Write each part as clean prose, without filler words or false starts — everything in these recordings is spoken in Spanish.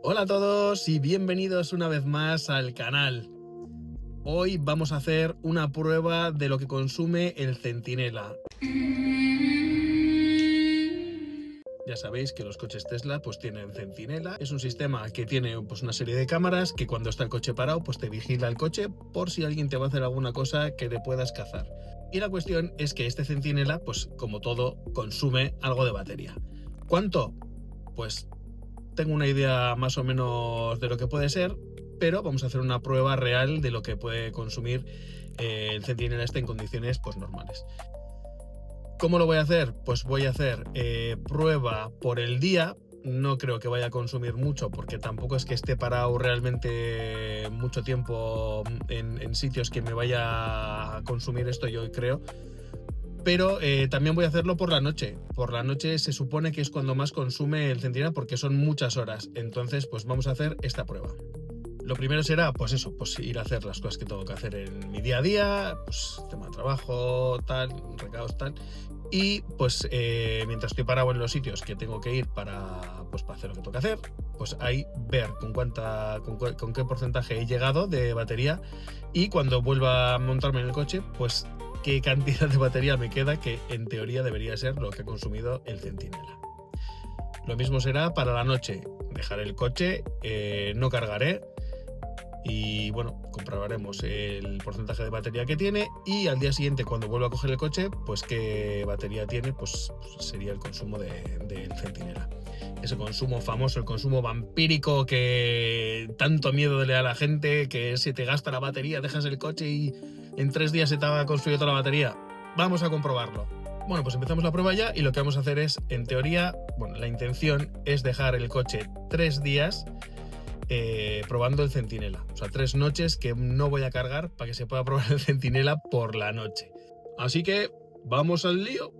Hola a todos y bienvenidos una vez más al canal. Hoy vamos a hacer una prueba de lo que consume el Centinela. Ya sabéis que los coches Tesla pues tienen Centinela. Es un sistema que tiene pues una serie de cámaras que cuando está el coche parado pues te vigila el coche por si alguien te va a hacer alguna cosa que le puedas cazar. Y la cuestión es que este Centinela pues como todo consume algo de batería. ¿Cuánto? Pues tengo una idea más o menos de lo que puede ser, pero vamos a hacer una prueba real de lo que puede consumir el Centinela en condiciones pues normales. ¿Cómo lo voy a hacer? Pues voy a hacer prueba por el día. No creo que vaya a consumir mucho porque tampoco es que esté parado realmente mucho tiempo en sitios que me vaya a consumir esto, yo creo. Pero también voy a hacerlo por la noche. Por la noche se supone que es cuando más consume el Centinela porque son muchas horas. Entonces pues vamos a hacer esta prueba. Lo primero será pues eso, pues ir a hacer las cosas que tengo que hacer en mi día a día, pues tema de trabajo, tal, recados, tal. Y pues mientras estoy parado en los sitios que tengo que ir para hacer lo que tengo que hacer, pues ahí ver con qué porcentaje he llegado de batería y cuando vuelva a montarme en el coche, pues qué cantidad de batería me queda, que en teoría debería ser lo que ha consumido el Centinela. Lo mismo será para la noche. Dejaré el coche, no cargaré y bueno, comprobaremos el porcentaje de batería que tiene y al día siguiente cuando vuelva a coger el coche, pues qué batería tiene, pues sería el consumo del Centinela. Ese consumo famoso, el consumo vampírico que tanto miedo le da a la gente, que se te gasta la batería, dejas el coche y en 3 días se te ha consumido toda la batería. Vamos a comprobarlo. Bueno, pues empezamos la prueba ya y lo que vamos a hacer es, en teoría, bueno, la intención es dejar el coche 3 días probando el Centinela. O sea, 3 noches que no voy a cargar para que se pueda probar el Centinela por la noche. Así que, ¡vamos al lío!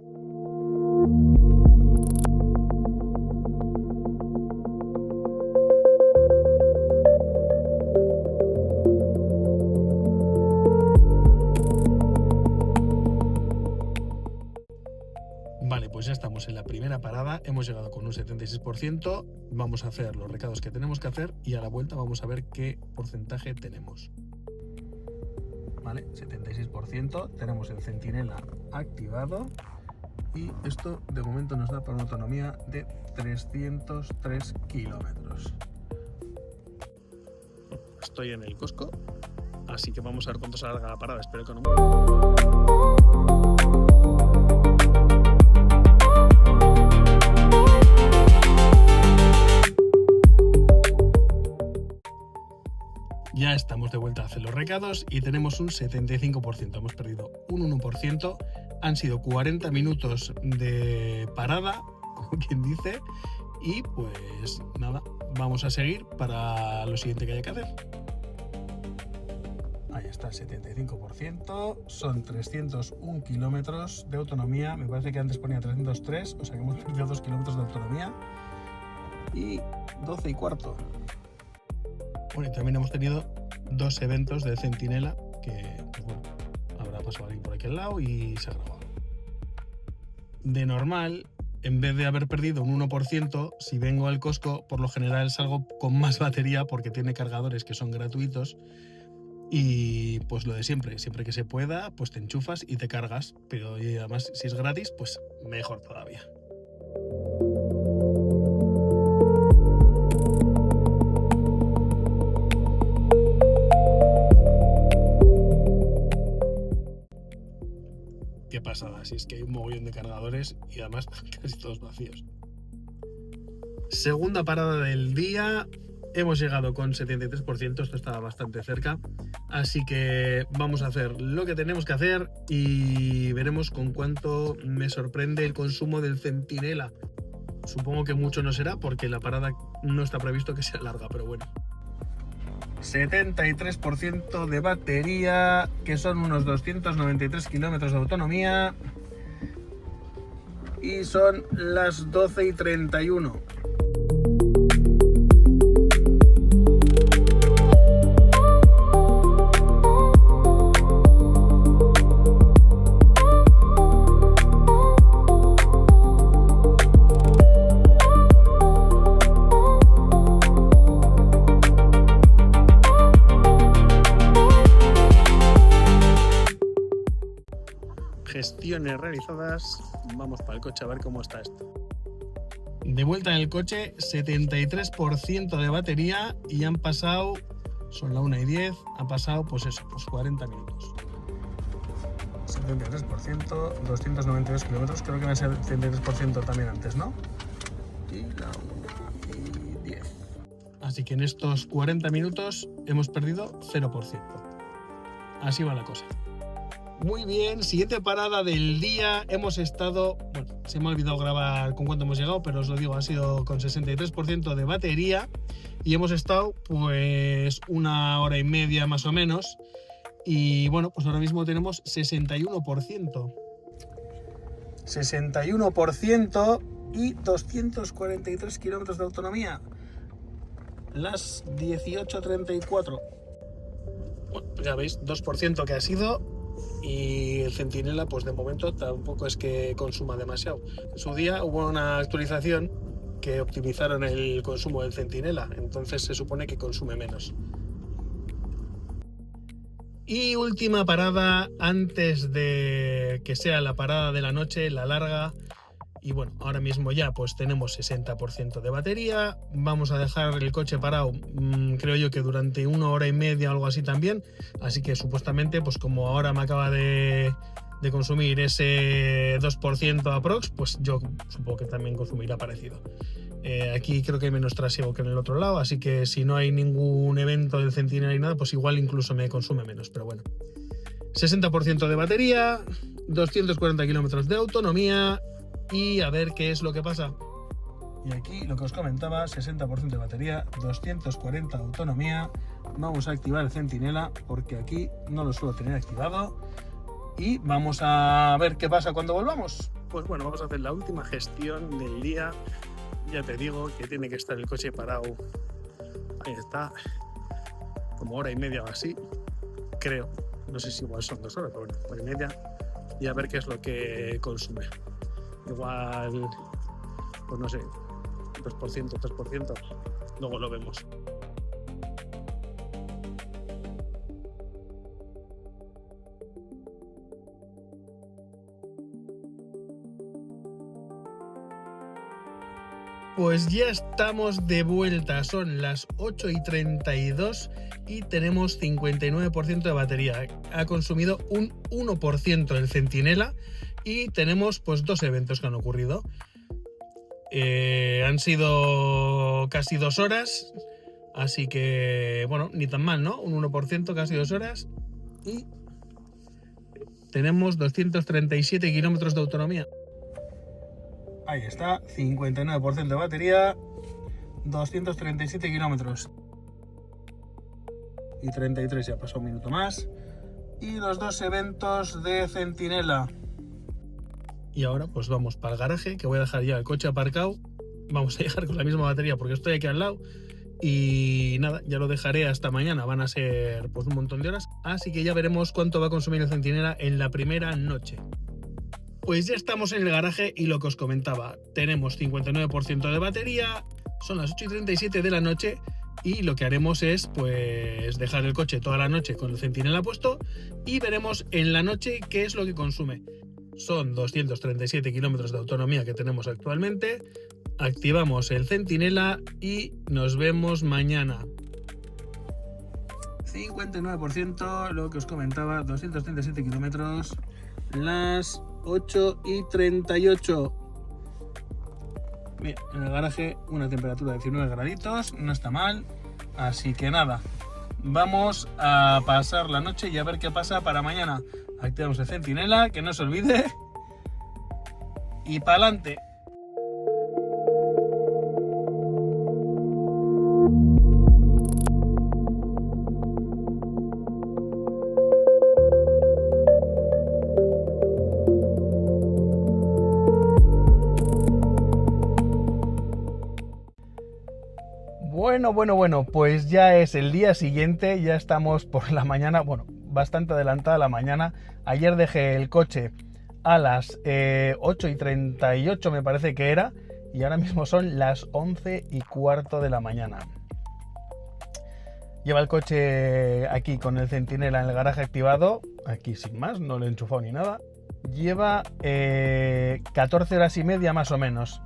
Vale, pues ya estamos en la primera parada, hemos llegado con un 76%, vamos a hacer los recados que tenemos que hacer y a la vuelta vamos a ver qué porcentaje tenemos. Vale, 76%, tenemos el Centinela activado y esto de momento nos da para una autonomía de 303 kilómetros. Estoy en el Costco, así que vamos a ver cuánto salga la parada, espero que no... Ya estamos de vuelta a hacer los recados y tenemos un 75%, hemos perdido un 1%, han sido 40 minutos de parada, como quien dice, y pues nada, vamos a seguir para lo siguiente que haya que hacer. Ahí está el 75%, son 301 kilómetros de autonomía, me parece que antes ponía 303, o sea que hemos perdido 2 kilómetros de autonomía y 12 y cuarto. Bueno, y también hemos tenido 2 eventos de Centinela que, pues bueno, habrá pasado alguien por aquí al lado y se ha grabado. De normal, en vez de haber perdido un 1%, si vengo al Costco, por lo general salgo con más batería porque tiene cargadores que son gratuitos y pues lo de siempre que se pueda, pues te enchufas y te cargas, pero y además si es gratis, pues mejor todavía. Qué pasada, así es que hay un mogollón de cargadores y además casi todos vacíos. Segunda parada del día, hemos llegado con 73%, esto estaba bastante cerca, así que vamos a hacer lo que tenemos que hacer y veremos con cuánto me sorprende el consumo del Centinela. Supongo que mucho no será porque la parada no está previsto que sea larga, pero bueno. 73% de batería, que son unos 293 kilómetros de autonomía. Y son las 12:31. misiones realizadas. Vamos para el coche a ver cómo está esto. De vuelta en el coche, 73% de batería y han pasado, son la 1:10, ha pasado pues 40 minutos. 73%, 292 kilómetros, creo que va a ser 73% también antes, ¿no? Y la 1:10. Así que en estos 40 minutos hemos perdido 0%. Así va la cosa. Muy bien, siguiente parada del día. Hemos estado, bueno, se me ha olvidado grabar con cuánto hemos llegado, pero os lo digo, ha sido con 63% de batería y hemos estado pues 1 hora y media más o menos. Y bueno, pues ahora mismo tenemos 61%. 61% y 243 kilómetros de autonomía. Las 18:34. Bueno, pues ya veis, 2% que ha sido. Y el Centinela, pues de momento tampoco es que consuma demasiado. En su día hubo una actualización que optimizaron el consumo del Centinela, entonces se supone que consume menos. Y última parada antes de que sea la parada de la noche, la larga. Y bueno, ahora mismo ya pues tenemos 60% de batería. Vamos a dejar el coche parado, creo yo que durante 1 hora y media o algo así también. Así que supuestamente, pues como ahora me acaba de consumir ese 2% aprox, pues yo supongo que también consumirá parecido. Aquí creo que hay menos trasiego que en el otro lado, así que si no hay ningún evento del Centinela ni nada, pues igual incluso me consume menos, pero bueno. 60% de batería, 240 kilómetros de autonomía. Y a ver qué es lo que pasa. Y aquí lo que os comentaba, 60% de batería, 240 de autonomía. Vamos a activar el Centinela porque aquí no lo suelo tener activado. Y vamos a ver qué pasa cuando volvamos. Pues bueno, vamos a hacer la última gestión del día. Ya te digo que tiene que estar el coche parado. Ahí está. Como 1 hora y media o así. Creo. No sé si igual son 2 horas, pero bueno, 1 hora y media. Y a ver qué es lo que consume. Igual, pues no sé, 2%, 3%, luego lo vemos. Pues ya estamos de vuelta, son las 8:32 y tenemos 59% de batería. Ha consumido un 1% el Centinela. Y tenemos pues 2 eventos que han ocurrido. Han sido casi 2 horas. Así que, bueno, ni tan mal, ¿no? Un 1%, casi 2 horas. Y tenemos 237 kilómetros de autonomía. Ahí está, 59% de batería, 237 kilómetros. Y 33, ya pasó un minuto más. Y los 2 eventos de Centinela. Y ahora pues vamos para el garaje, que voy a dejar ya el coche aparcado. Vamos a dejar con la misma batería porque estoy aquí al lado. Y nada, ya lo dejaré hasta mañana. Van a ser pues un montón de horas. Así que ya veremos cuánto va a consumir el Centinela en la primera noche. Pues ya estamos en el garaje y lo que os comentaba. Tenemos 59% de batería. Son las 8:37 de la noche. Y lo que haremos es pues dejar el coche toda la noche con el Centinela puesto. Y veremos en la noche qué es lo que consume. Son 237 kilómetros de autonomía que tenemos actualmente. Activamos el Centinela y nos vemos mañana. 59%, lo que os comentaba, 237 kilómetros, las 8:38. Bien, en el garaje una temperatura de 19 graditos, no está mal. Así que nada, vamos a pasar la noche y a ver qué pasa para mañana. Activamos el Centinela, que no se olvide. Y pa'lante. Bueno, pues ya es el día siguiente, ya estamos por la mañana, bueno, bastante adelantada la mañana. Ayer dejé el coche a las 8:38 me parece que era, y ahora mismo son las 11:15 de la mañana. Lleva el coche aquí con el Centinela en el garaje activado, aquí sin más, no lo he enchufado ni nada. lleva 14 horas y media más o menos,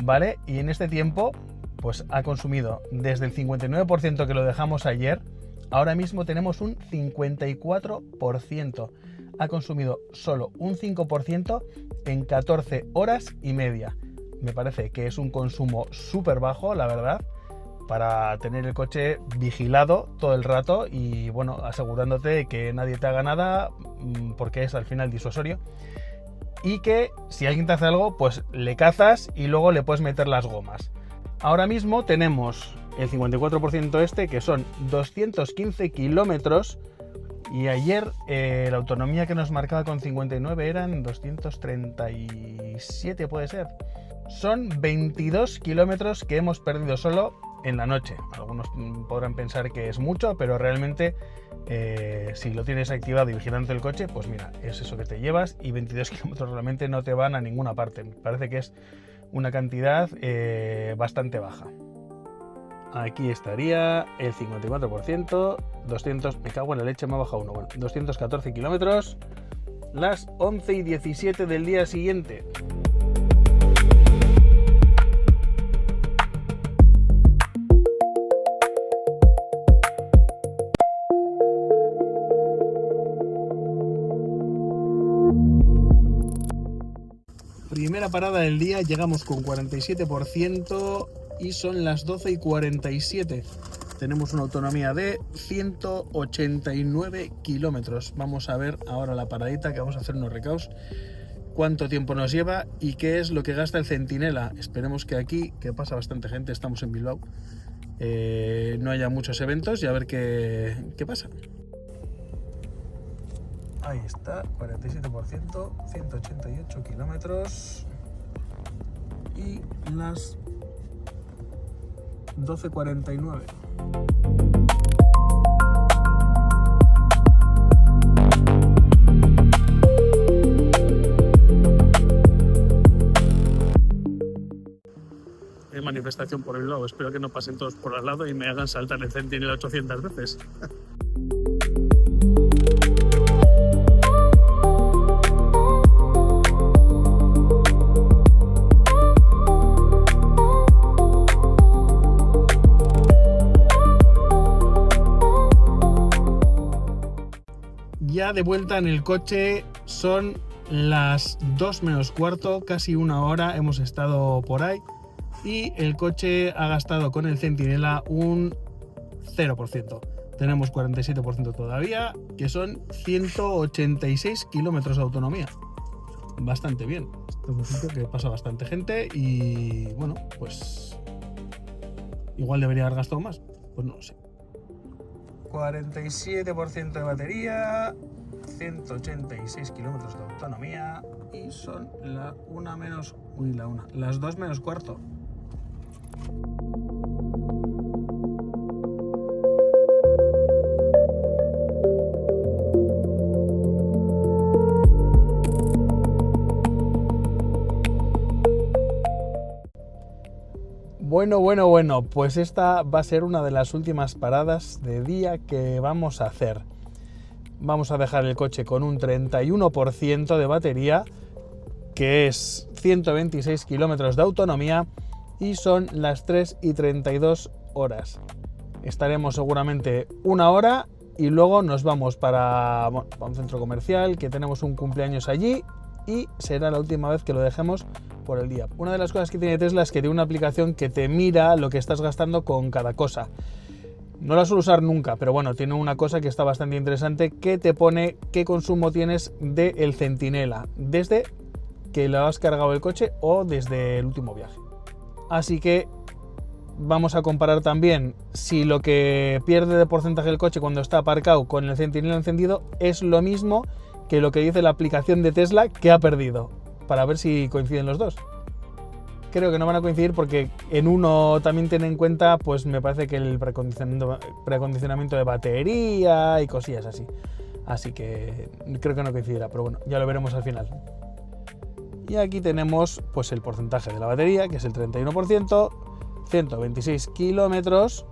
¿vale? Y en este tiempo pues ha consumido desde el 59% que lo dejamos ayer, ahora mismo tenemos un 54%. Ha consumido solo un 5% en 14 horas y media. Me parece que es un consumo súper bajo, la verdad, para tener el coche vigilado todo el rato y, bueno, asegurándote de que nadie te haga nada, porque es al final disuasorio. Y que si alguien te hace algo, pues le cazas y luego le puedes meter las gomas. Ahora mismo tenemos el 54% este, que son 215 kilómetros, y ayer la autonomía que nos marcaba con 59 eran 237, puede ser. Son 22 kilómetros que hemos perdido solo en la noche. Algunos podrán pensar que es mucho, pero realmente si lo tienes activado y vigilante el coche, pues mira, es eso que te llevas, y 22 kilómetros realmente no te van a ninguna parte. Me parece que es una cantidad bastante baja. Aquí estaría el 54%, 200, me cago en la leche, me ha bajado uno, bueno, 214 kilómetros, las 11:17 del día siguiente. Primera parada del día, llegamos con 47% y son las 12:47. Tenemos una autonomía de 189 kilómetros. Vamos a ver ahora la paradita, que vamos a hacer unos recaos, cuánto tiempo nos lleva y qué es lo que gasta el Centinela. Esperemos que aquí, que pasa bastante gente, estamos en Bilbao, no haya muchos eventos y a ver qué pasa. Ahí está, 47%, 188 kilómetros y las 12:49. Hay manifestación por el lado, espero que no pasen todos por al lado y me hagan saltar el Centinela 800 veces. Ya de vuelta en el coche, son las 2 menos cuarto, casi una hora hemos estado por ahí, y el coche ha gastado con el Centinela un 0%. Tenemos 47% todavía, que son 186 kilómetros de autonomía. Bastante bien. Esto es un sitio que pasa bastante gente y, bueno, pues igual debería haber gastado más, pues no lo sé. 47% de batería, 186 kilómetros de autonomía y son las 2 menos cuarto. Bueno, pues esta va a ser una de las últimas paradas de día que vamos a hacer. Vamos a dejar el coche con un 31% de batería, que es 126 kilómetros de autonomía, y son las 3:32 horas. Estaremos seguramente una hora y luego nos vamos para un centro comercial, que tenemos un cumpleaños allí, y será la última vez que lo dejemos por el día. Una de las cosas que tiene Tesla es que tiene una aplicación que te mira lo que estás gastando con cada cosa. No la suelo usar nunca, pero bueno, tiene una cosa que está bastante interesante, que te pone qué consumo tienes del Centinela desde que lo has cargado el coche o desde el último viaje. Así que vamos a comparar también si lo que pierde de porcentaje el coche cuando está aparcado con el Centinela encendido es lo mismo que lo que dice la aplicación de Tesla que ha perdido, para ver si coinciden los dos. Creo que no van a coincidir porque en uno también tiene en cuenta, pues me parece que el preacondicionamiento de batería y cosillas así. Así que creo que no coincidirá, pero bueno, ya lo veremos al final. Y aquí tenemos pues el porcentaje de la batería, que es el 31%, 126 kilómetros,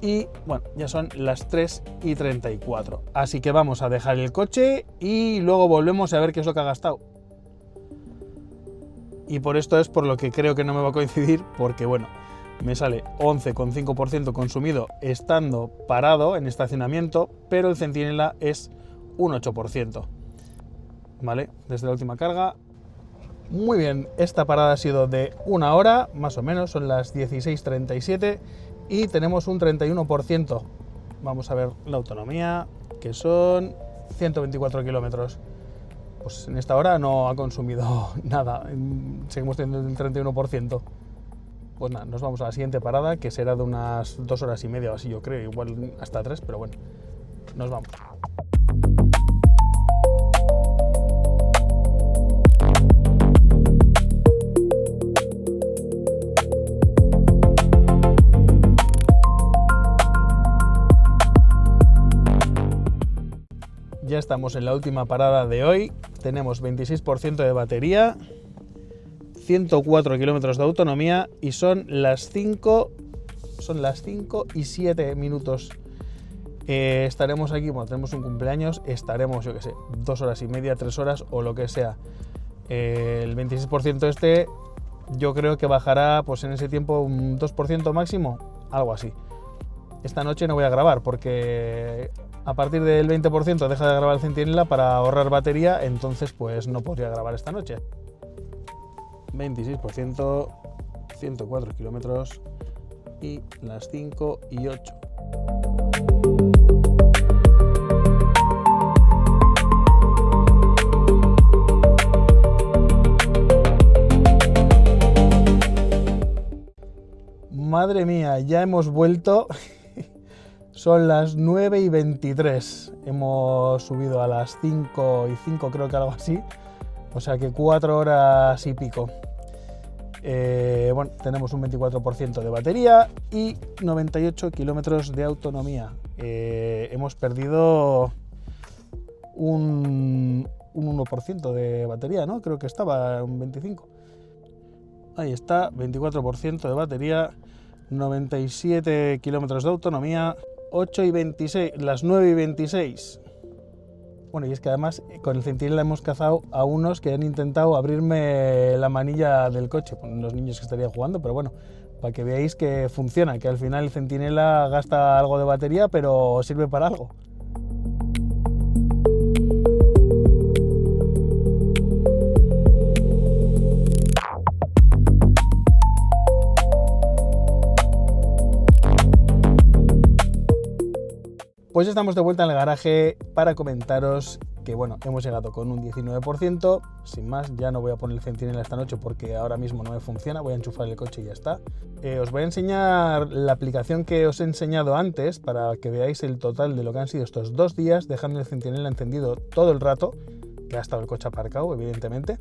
Y bueno, ya son las 3:34. Así que vamos a dejar el coche y luego volvemos a ver qué es lo que ha gastado. Y por esto es por lo que creo que no me va a coincidir, porque bueno, me sale 11,5% consumido estando parado en estacionamiento, pero el centinela es un 8%. ¿Vale? Desde la última carga. Muy bien, esta parada ha sido de 1 hora, más o menos, son las 16:37 y tenemos un 31%. Vamos a ver la autonomía, que son 124 kilómetros. Pues en esta hora no ha consumido nada, seguimos teniendo el 31%. Pues nada, nos vamos a la siguiente parada, que será de unas 2 horas y media o así, yo creo, igual hasta 3, pero bueno, nos vamos. Ya estamos en la última parada de hoy, tenemos 26% de batería, 104 kilómetros de autonomía y son las 5:07 minutos. Estaremos aquí, bueno, tenemos un cumpleaños, estaremos, yo que sé, 2 horas y media, 3 horas o lo que sea. El 26% este yo creo que bajará pues en ese tiempo un 2% máximo, algo así. Esta noche no voy a grabar porque a partir del 20% deja de grabar el centinela para ahorrar batería, entonces pues no podría grabar esta noche. 26%, 104 kilómetros y las 5:08. Madre mía, ya hemos vuelto. Son las 9:23. Hemos subido a las 5:05, creo que algo así. O sea que 4 horas y pico. Bueno, tenemos un 24% de batería y 98 kilómetros de autonomía. Hemos perdido un 1% de batería, ¿no? Creo que estaba un 25%. Ahí está, 24% de batería, 97 kilómetros de autonomía, 8:26, las 9:26. Bueno, y es que además con el centinela hemos cazado a unos que han intentado abrirme la manilla del coche, los niños que estarían jugando, pero bueno, para que veáis que funciona, que al final el centinela gasta algo de batería, pero sirve para algo. Pues estamos de vuelta en el garaje para comentaros que bueno, hemos llegado con un 19%, sin más, ya no voy a poner el centinela esta noche porque ahora mismo no me funciona, voy a enchufar el coche y ya está. Os voy a enseñar la aplicación que os he enseñado antes para que veáis el total de lo que han sido estos 2 días, dejando el centinela encendido todo el rato, que ha estado el coche aparcado, evidentemente,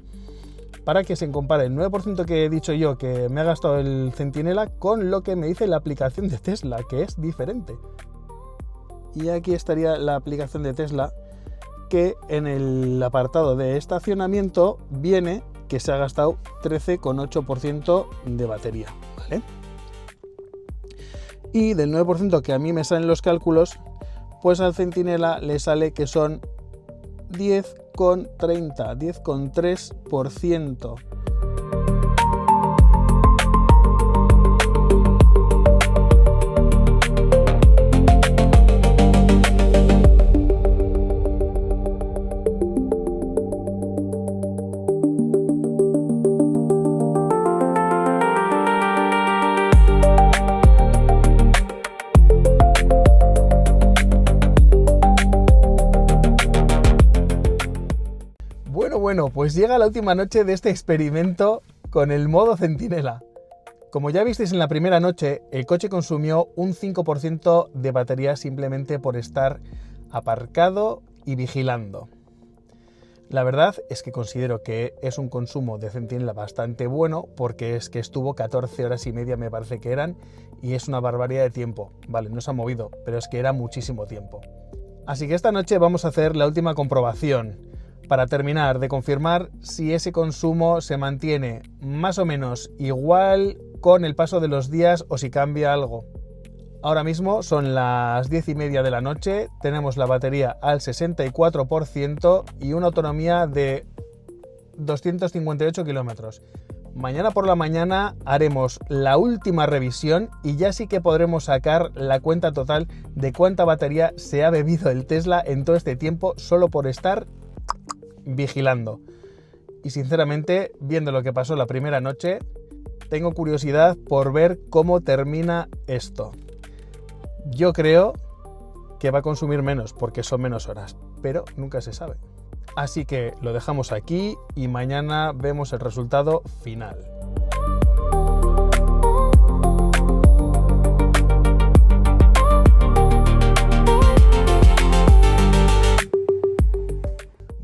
para que se compare el 9% que he dicho yo que me ha gastado el centinela con lo que me dice la aplicación de Tesla, que es diferente. Y aquí estaría la aplicación de Tesla, que en el apartado de estacionamiento viene que se ha gastado 13,8% de batería, ¿vale? Y del 9% que a mí me salen los cálculos, pues al centinela le sale que son 10,30, 10,3%. Bueno, pues llega la última noche de este experimento con el modo centinela. Como ya visteis en la primera noche, el coche consumió un 5% de batería simplemente por estar aparcado y vigilando. La verdad es que considero que es un consumo de centinela bastante bueno porque es que estuvo 14 horas y media, me parece que eran, y es una barbaridad de tiempo. Vale, no se ha movido, pero es que era muchísimo tiempo. Así que esta noche vamos a hacer la última comprobación para terminar de confirmar si ese consumo se mantiene más o menos igual con el paso de los días o si cambia algo. Ahora mismo son las 10:30 de la noche, tenemos la batería al 64% y una autonomía de 258 kilómetros. Mañana por la mañana haremos la última revisión y ya sí que podremos sacar la cuenta total de cuánta batería se ha bebido el Tesla en todo este tiempo solo por estar vigilando. Y sinceramente, viendo lo que pasó la primera noche, tengo curiosidad por ver cómo termina esto. Yo creo que va a consumir menos porque son menos horas, pero nunca se sabe. Así que lo dejamos aquí y mañana vemos el resultado final.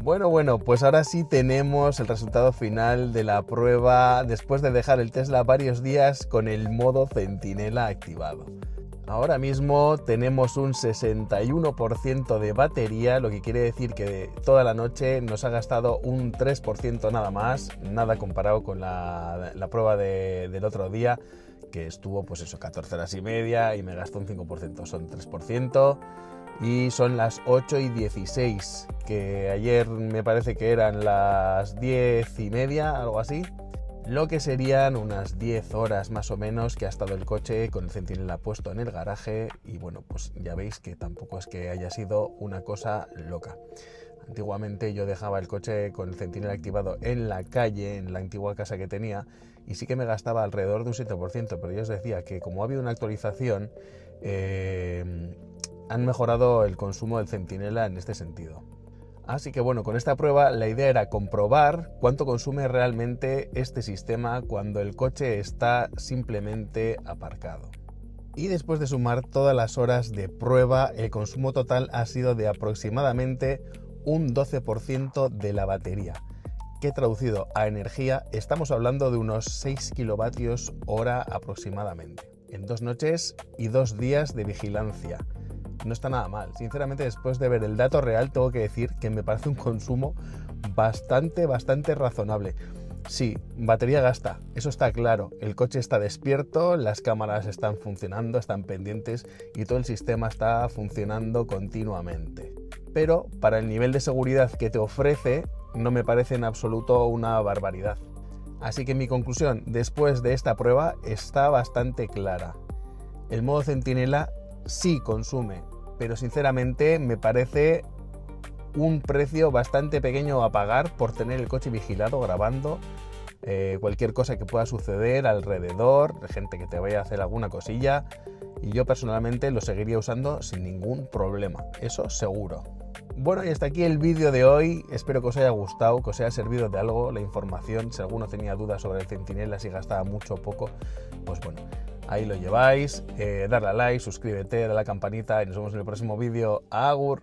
Bueno, pues ahora sí tenemos el resultado final de la prueba después de dejar el Tesla varios días con el modo centinela activado. Ahora mismo tenemos un 61% de batería, lo que quiere decir que toda la noche nos ha gastado un 3% nada más, nada comparado con la prueba del otro día, que estuvo pues eso, 14 horas y media y me gastó un 5%, son 3%. Y son las 8:16, que ayer me parece que eran las 10:30, algo así. Lo que serían unas 10 horas más o menos que ha estado el coche con el centinela puesto en el garaje y bueno, pues ya veis que tampoco es que haya sido una cosa loca. Antiguamente yo dejaba el coche con el centinela activado en la calle, en la antigua casa que tenía, y sí que me gastaba alrededor de un 7%, pero yo os decía que como ha habido una actualización, han mejorado el consumo del centinela en este sentido. Así que bueno, con esta prueba la idea era comprobar cuánto consume realmente este sistema cuando el coche está simplemente aparcado. Y después de sumar todas las horas de prueba, el consumo total ha sido de aproximadamente un 12% de la batería, que traducido a energía estamos hablando de unos 6 kilovatios hora aproximadamente, en 2 noches y 2 días de vigilancia. No está nada mal. Sinceramente, después de ver el dato real, tengo que decir que me parece un consumo bastante razonable. Sí, batería gasta, eso está claro. El coche está despierto, las cámaras están funcionando, están pendientes y todo el sistema está funcionando continuamente. Pero para el nivel de seguridad que te ofrece, no me parece en absoluto una barbaridad. Así que mi conclusión después de esta prueba está bastante clara. El modo centinela sí consume, pero sinceramente me parece un precio bastante pequeño a pagar por tener el coche vigilado, grabando cualquier cosa que pueda suceder alrededor, gente que te vaya a hacer alguna cosilla, y yo personalmente lo seguiría usando sin ningún problema, eso seguro. Bueno, y hasta aquí el vídeo de hoy. Espero que os haya gustado, que os haya servido de algo la información. Si alguno tenía dudas sobre el centinela, si gastaba mucho o poco, pues bueno, ahí lo lleváis. Darle a like, suscríbete, dale a la campanita y nos vemos en el próximo vídeo. Agur.